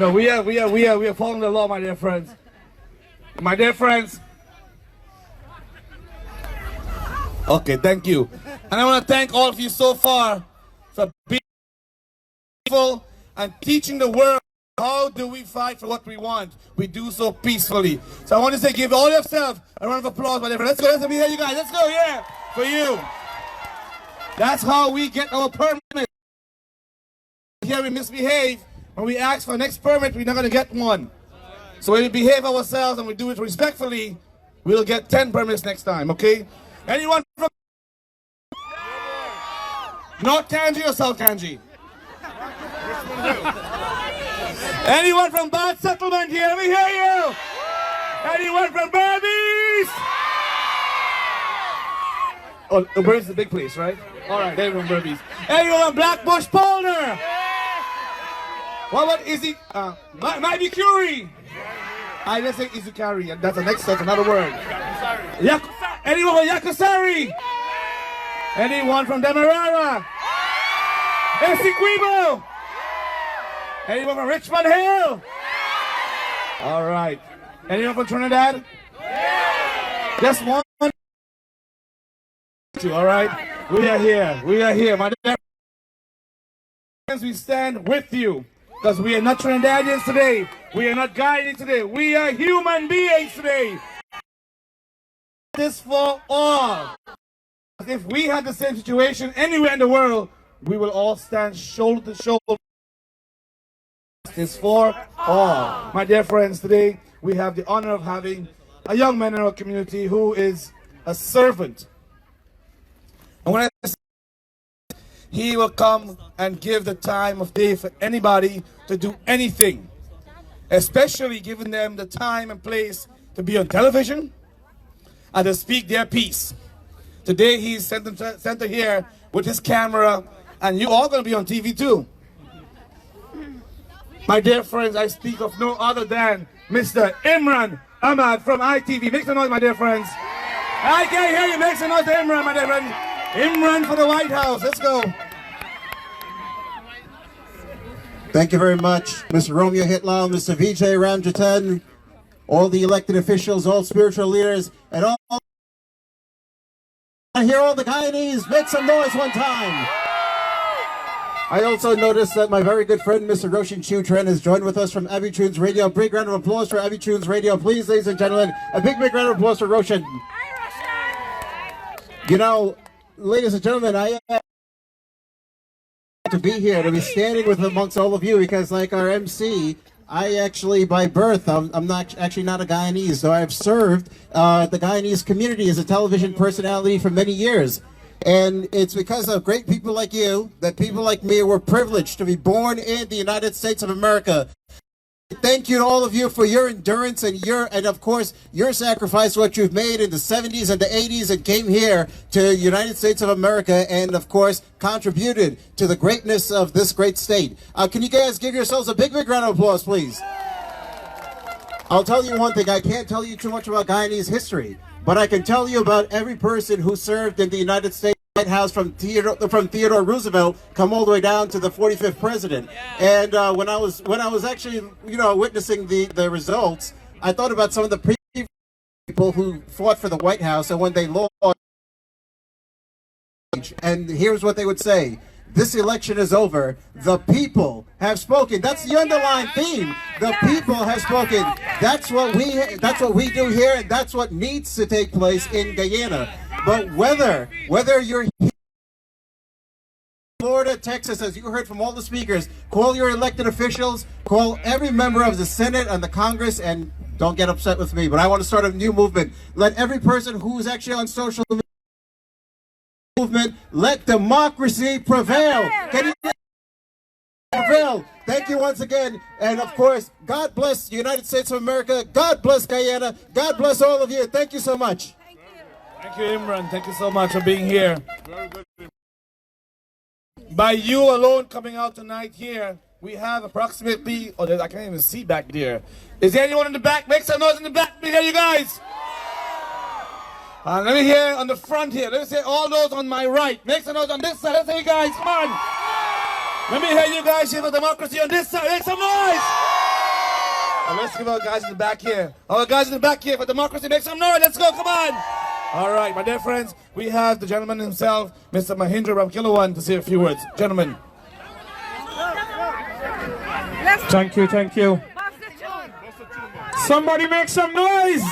No, we are following the law, my dear friends. My dear friends. Okay, thank you. And I want to thank all of you so far for being peaceful and teaching the world how do we fight for what we want. We do so peacefully. So I want to say, give all yourself a round of applause, my dear friends. Let's go, let's hear you guys. Let's go, yeah, for you. That's how we get our permit. Here we misbehave. When we ask for the next permit, we're not going to get one. So when we behave ourselves and we do it respectfully, we'll get 10 permits next time, okay? Anyone from North Kanji or South Kanji? Anyone from Bad Settlement here? Let me hear you! Anyone from Berbice? Oh, Berbice is a big place, right? Alright, anyone from Berbice. Anyone from Blackbush Polner? What about Izzy? Might be Curie. I just say Izukari, and that's the next, that's another word. Anyone from Yakosari? Anyone from Demerara? Essequibo? Anyone from Richmond Hill? All right. Anyone from Trinidad? Just one. Two. All right. We are here. We are here. My dear friends, we stand with you. Because we are not Trinidadians today. We are not Guyanese today. We are human beings today. This for all. If we had the same situation anywhere in the world, we will all stand shoulder to shoulder. This for all. My dear friends, today we have the honor of having a young man in our community who is a servant. And when I say he will come and give the time of day for anybody to do anything, especially giving them the time and place to be on television and to speak their piece. Today he's center here with his camera, and you all going to be on TV too. My dear friends, I speak of no other than Mr. IMRAN AHMAD from ITV. Make some noise, my dear friends. I can't hear you. Make some noise to IMRAN, my dear friends. IMRAN for the White House. Let's go. Thank you very much, Mr. Romeo Hitlau, Mr. Vijay Ramjatan, all the elected officials, all spiritual leaders, and all. I hear all the Guyanese. Make some noise one time. I also noticed that my very good friend, Mr. Roshan Chutran, has joined with us from Abbey Tunes Radio. Big round of applause for Abbey Tunes Radio, please, ladies and gentlemen. A big round of applause for Roshan. You know, ladies and gentlemen, I to be here, to be standing with amongst all of you, because like our MC, I actually, by birth, I'm not actually not a Guyanese, so I've served the Guyanese community as a television personality for many years. And it's because of great people like you that people like me were privileged to be born in the United States of America. Thank you to all of you for your endurance and of course your sacrifice, what you've made in the 70s and the 80s and came here to the United States of America and of course contributed to the greatness of this great state. Can you guys give yourselves a big round of applause, please? I'll tell you one thing, I can't tell you too much about Guyanese history, but I can tell you about every person who served in the United States White House from Theodore Roosevelt come all the way down to the 45th president. And when I was actually, you know, witnessing the results, I thought about some of the previous people who fought for the White House and when they lost. And here's what they would say: this election is over. The people have spoken. That's the underlying theme. The people have spoken. That's what we do here, and that's what needs to take place in Guyana. But whether you're here, Florida, Texas, as you heard from all the speakers, call your elected officials, call every member of the Senate and the Congress, and don't get upset with me, but I want to start a new movement. Let every person who's actually on social media movement, let democracy prevail. Can you prevail? Thank you once again, and of course, God bless the United States of America. God bless Guyana. God bless all of you. Thank you so much. Thank you, IMRAN. Thank you so much for being here. By you alone coming out tonight here, we have approximately, oh, I can't even see back there. Is there anyone in the back? Make some noise in the back. Let me hear you guys. Let me hear on the front here. Let me say all those on my right. Make some noise on this side. Let's hear you guys. Come on. Let me hear you guys here for democracy on this side. Make some noise. Let's give our guys in the back here. Our guys in the back here for democracy. Make some noise. Let's go. Come on. All right, my dear friends. We have the gentleman himself, Mr. Mahindra Ramkilawan, to say a few words. Gentlemen. Thank you, thank you. Somebody make some noise!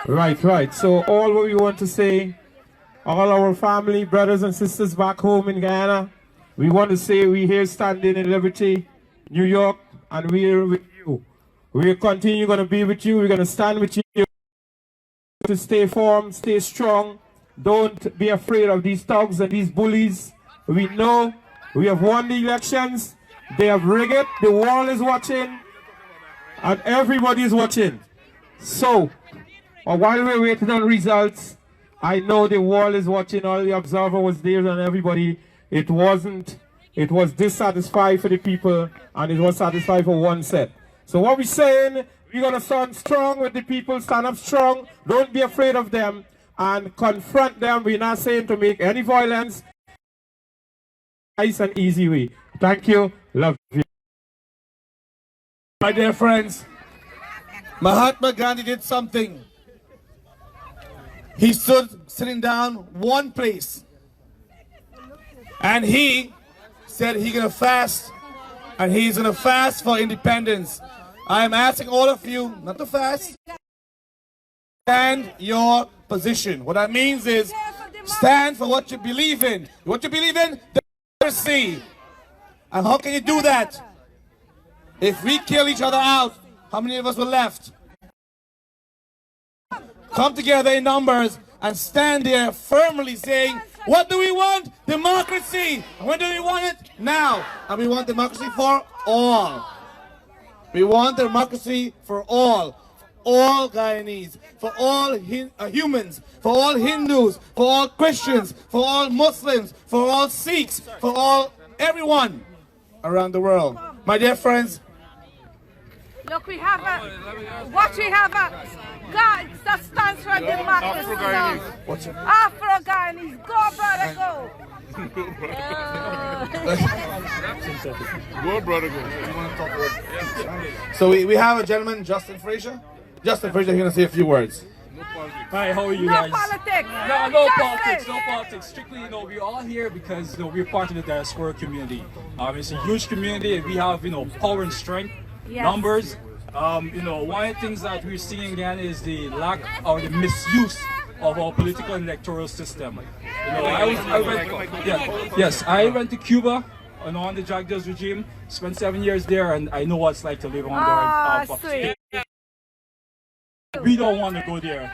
Right. So all what we want to say, all our family, brothers and sisters back home in Guyana, we want to say we here standing in Liberty, New York, and we're with you. We're going to be with you. We're going to stand with you. To stay firm, stay strong. Don't be afraid of these thugs and these bullies. We know we have won the elections. They have rigged it. The world is watching. And everybody is watching. So, while we're waiting on results, I know the world is watching. All the observer was there and everybody. It was dissatisfied for the people and it was satisfied for one set. So what we're saying, we're going to stand strong with the people, stand up strong. Don't be afraid of them and confront them. We're not saying to make any violence. Nice and easy way. Thank you. Love you. My dear friends, Mahatma Gandhi did something. He stood sitting down one place and he said he's gonna fast and he's gonna fast for independence. I am asking all of you not to fast. Stand your position. What that means is stand for what you believe in. What you believe in, democracy. And how can you do that? If we kill each other out, how many of us were left? Come together in numbers and stand there firmly saying, what do we want? Democracy. And when do we want it? Now. And we want democracy for all. We want democracy for all. All Guyanese, for all humans, for all Hindus, for all Christians, for all Muslims, for all Sikhs, for all everyone around the world. My dear friends, look, we have God that stands for democracy. Afro-Guyanese. Go, brother, go. Go, brother, go. So we have a gentleman, Justin Fraser. Justin Fraser, he's going to say a few words. Hi, how are you No guys? politics. No Justice. politics. Strictly, we're all here because, we're part of the diaspora community. It's a huge community. We have, power and strength, Yes. numbers. One of the things that we're seeing again is the lack or the misuse of our political and electoral system. I went to Cuba on the Jackda's regime, spent 7 years there, and I know what it's like to live under Sweet. we don't want to go there,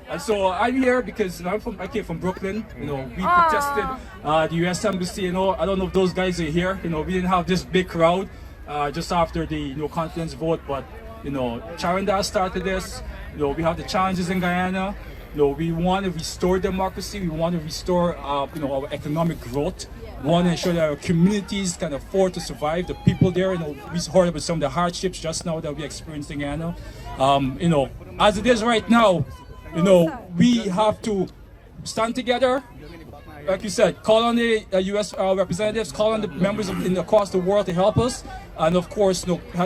And so I'm here because I came from Brooklyn. We protested the U.S. Embassy. I don't know if those guys are here. We didn't have this big crowd just after the confidence vote, but Charanda started this. We have the challenges in Guyana. We want to restore democracy. We want to restore our economic growth. We want to ensure that our communities can afford to survive. The people there, we heard about some of the hardships just now that we're experiencing in Guyana. As it is right now, we have to stand together. Like you said, call on the U.S. representatives, call on the members across the world to help us, and of course,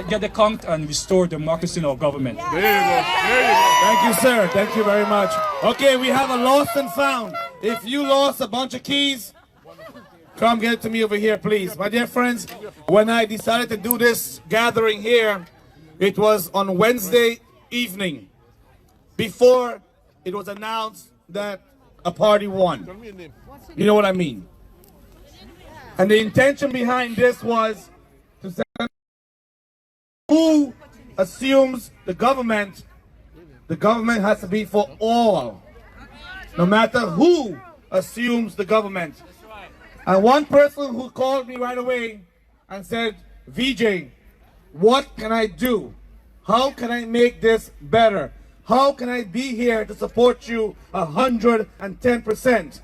get the count and restore democracy in our government. There you go. Thank you, sir. Thank you very much. Okay, we have a lost and found. If you lost a bunch of keys, come get it to me over here, please. My dear friends, when I decided to do this gathering here, it was on Wednesday evening, before it was announced that a party won. You know what I mean? And the intention behind this was to say, who assumes the government has to be for all. No matter who assumes the government. And one person who called me right away and said, VJ, what can I do? How can I make this better? How can I be here to support you 110%?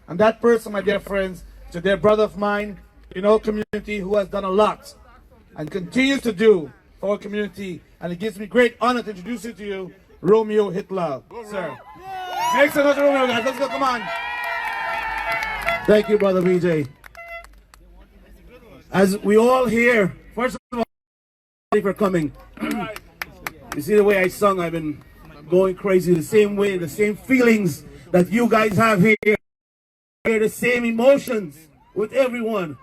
And that person, my dear friends, is a dear brother of mine in our community who has done a lot and continues to do for our community. And it gives me great honor to introduce you to you, Romeo Hitler, sir. Make some noise, Romeo, guys. Let's go, come on. Thank you, brother VJ. As we all here, first of all, for coming. You see the way I sung, I've been going crazy the same way, the same feelings that you guys have here. The same emotions with everyone.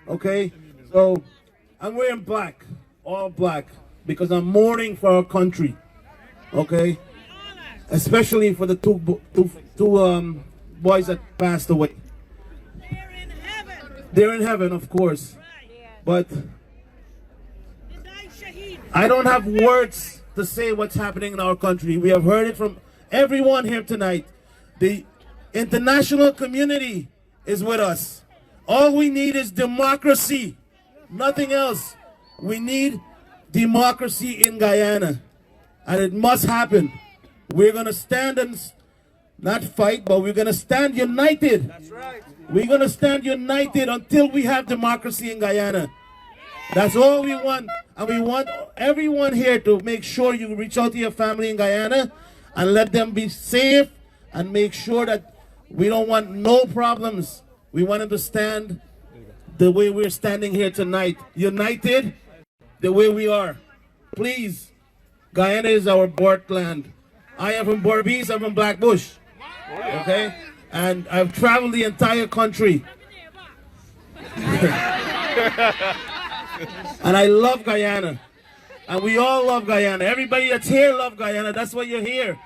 Okay? So I'm wearing black, all black, because I'm mourning for our country. Okay? Especially for the two boys that passed away. They're in heaven, of course. But I don't have words to say what's happening in our country. We have heard it from everyone here tonight. The international community is with us. All we need is democracy. Nothing else. We need democracy in Guyana. And it must happen. We're going to stand and not fight, but we're going to stand united. That's right. We're going to stand united until we have democracy in Guyana. That's all we want. And we want everyone here to make sure you reach out to your family in Guyana and let them be safe and make sure that we don't want no problems. We want them to stand the way we're standing here tonight. United the way we are. Please, Guyana is our birthland. I am from Berbice, I'm from Blackbush. Okay? And I've traveled the entire country. And I love Guyana. And we all love Guyana. Everybody that's here love Guyana. That's why you're here.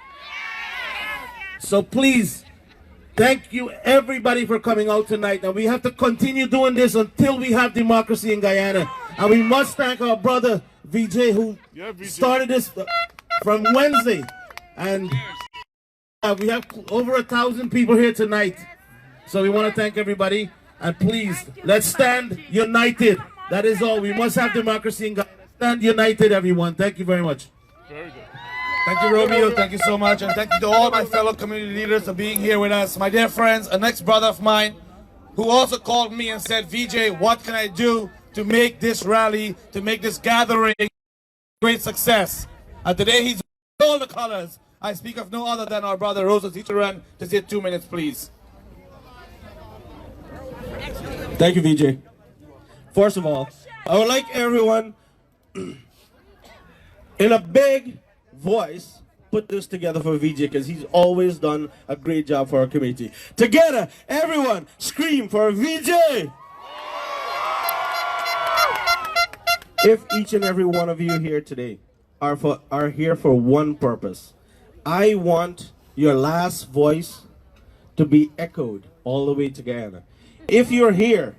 So please, thank you everybody for coming out tonight. And we have to continue doing this until we have democracy in Guyana. And we must thank our brother VJ who started this from Wednesday. And we have over 1,000 people here tonight. So we want to thank everybody. And please, let's stand united. That is all. We must have democracy in Guyana. Stand united, everyone. Thank you very much. Very good. Thank you, Romeo. Thank you so much. And thank you to all my fellow community leaders for being here with us. My dear friends, an ex-brother of mine who also called me and said, VJ, what can I do to make this rally, to make this gathering a great success? And today he's all the colors. I speak of no other than our brother, ROSHAN. To say 2 minutes, please. Thank you, VJ. First of all, I would like everyone in a big voice put this together for VJ because he's always done a great job for our community. Together, everyone scream for VJ! If each and every one of you here today are here for one purpose, I want your last voice to be echoed all the way to Guyana. If you're here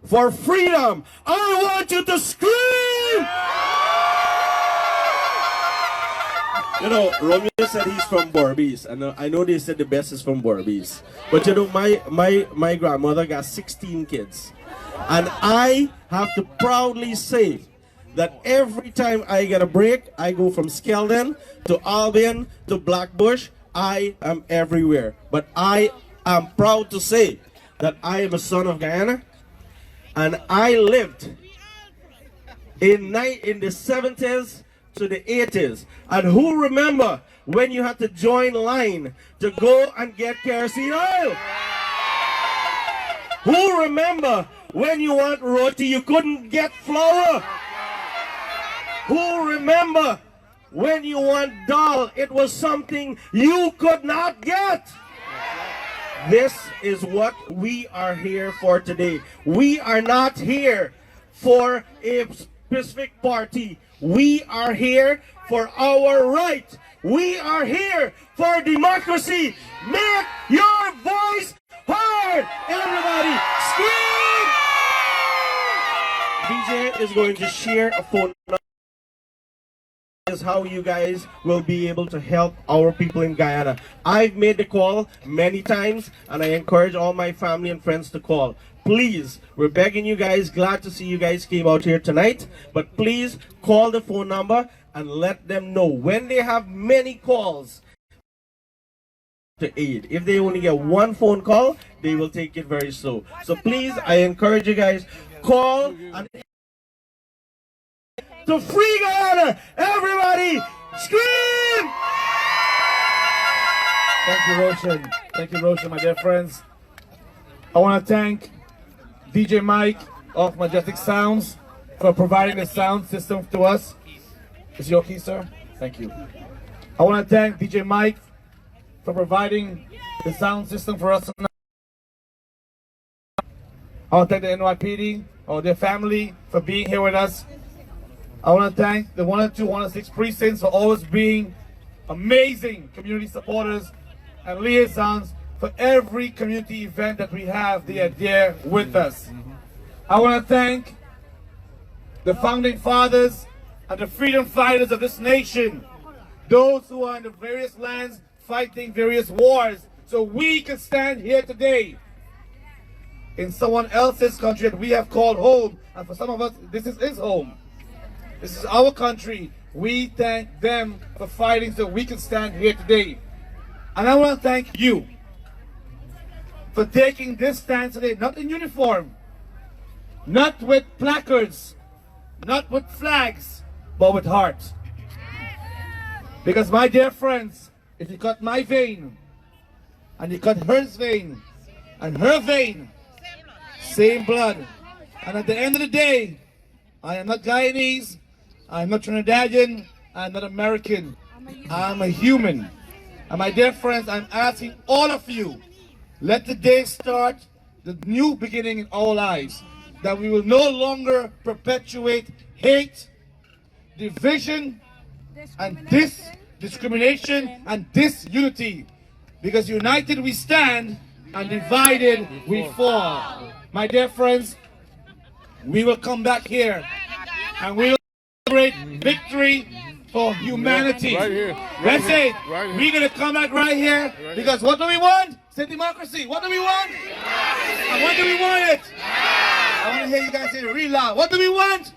for freedom, I want you to scream! You know, Romeo said he's from Berbice, and I know they said the best is from Berbice. But you know, my grandmother got 16 kids. And I have to proudly say that every time I get a break, I go from Skeldon to Albion to Blackbush. I am everywhere. But I am proud to say that I am a son of Guyana. And I lived in the 70s to the 80s. And who remember when you had to join line to go and get kerosene oil? Who remember when you want roti you couldn't get flour? Who remember when you want dal it was something you could not get? This is what we are here for today. We are not here for a specific party. We are here for our right. We are here for democracy. Make your voice heard. Everybody scream! VJ is going to share a phone number. Is how you guys will be able to help our people in Guyana. I've made the call many times and I encourage all my family and friends to call. Please, we're begging you guys, glad to see you guys came out here tonight, but please call the phone number and let them know when they have many calls to aid. If they only get one phone call, they will take it very slow. So please, I encourage you guys, call and to free Guyana! Everybody, scream! Thank you, Roshan. Thank you, Roshan, my dear friends. I want to thank DJ Mike of Majestic Sounds. for providing the sound system to us. Is your key, sir? Thank you. I want to thank DJ Mike for providing the sound system for us tonight. I want to thank the NYPD or their family for being here with us. I want to thank the 102, 106 precincts for always being amazing community supporters and liaisons for every community event that we have. They are there with us. I want to thank the founding fathers and the freedom fighters of this nation, those who are in the various lands fighting various wars, so we can stand here today in someone else's country that we have called home. And for some of us, this is his home. This is our country. We thank them for fighting so we can stand here today. And I want to thank you for taking this stand today, not in uniform, not with placards, not with flags, but with heart. Because my dear friends, if you cut my vein, and you cut her vein, and her vein, same blood. And at the end of the day, I am not Guyanese, I am not Trinidadian, I am not American. I am a human. And my dear friends, I'm asking all of you, let the day start the new beginning in our lives. That we will no longer perpetuate hate, division, and discrimination and disunity. Because united we stand and divided we fall. My dear friends, we will come back here and we will celebrate victory for humanity. Right here. That's it. Right here. We're going to come back right here because what do we want? Say democracy. What do we want? And when do we want it? I want to hear you guys say it real loud. What do we want?